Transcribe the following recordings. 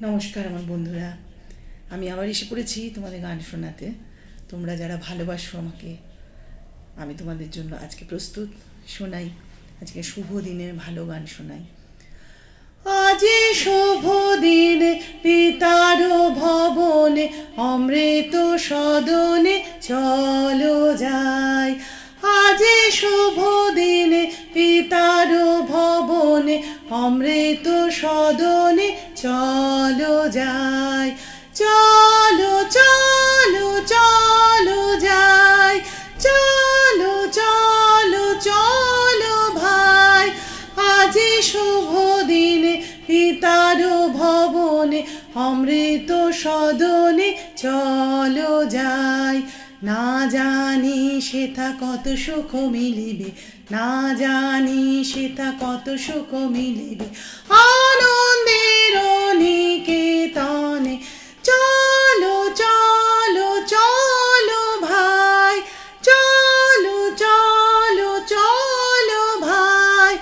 নমস্কার আমার বন্ধুরা, আমি আবার এসে পড়েছি তোমাদের গান শোনাতে। তোমরা যারা ভালোবাসো আমাকে, আমি তোমাদের জন্য আজকে প্রস্তুত। শোনাই আজকে শুভ দিনে ভালো গান শোনাই। আজি শুভ দিনে পিতার ভবনে অমৃত সদনে চলো যাই। আজি শুভ দিনে পিতার ভবনে অমৃত সদনে চলো যাই। চলো চলো চলো যাই, চলো চলো চলো ভাই। আজি শুভ দিনে পিতার ভবনে অমৃত সদনে চলো যাই। না জানি সেথা কত সুখ মিলিবে, না জানি সেথা কত সুখ মিলিবে আনন্দের নিকেতনে। চলো চলো চলো ভাই, চলো চলো চলো ভাই।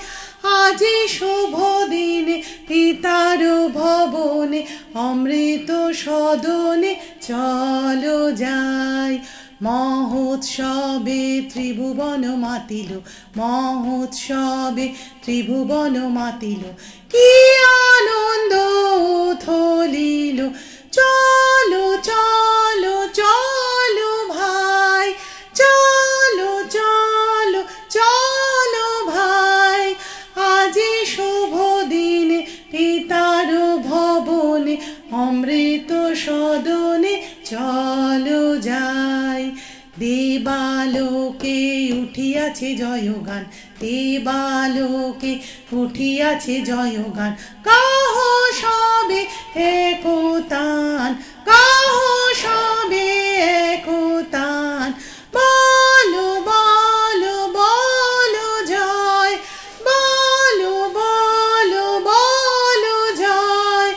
আজি শুভ দিনে পিতার ভবনে অমৃত সদনে চলো যাই। মহোৎসবে ত্রিভুবন মাতিল, মহোৎসবে ত্রিভুবন মাতিল, কি আনন্দ উথলিল। চলো চলো চলো ভাই, চলো চলো চলো ভাই। আজি শুভ দিনে পিতার ভবনে অমৃত সদনে চলো যাই। দেবালোকে উঠিয়াছে জয়গান, দেবালোকে উঠিয়াছে জয়গান। গাহ সবে একতান, গাহ সবে একতান। বলো বলো বলো জয়, বলো বলো বলো জয়।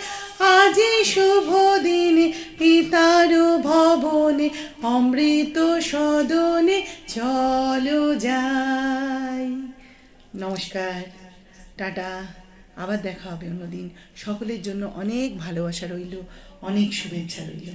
আজি শুভ দিনে পিতার ভবনে অমৃত সদনে চলো যাই। নমস্কার, টাটা, আবার দেখা হবে অন্যদিন। সকলের জন্য অনেক ভালোবাসা রইল, অনেক শুভেচ্ছা রইল।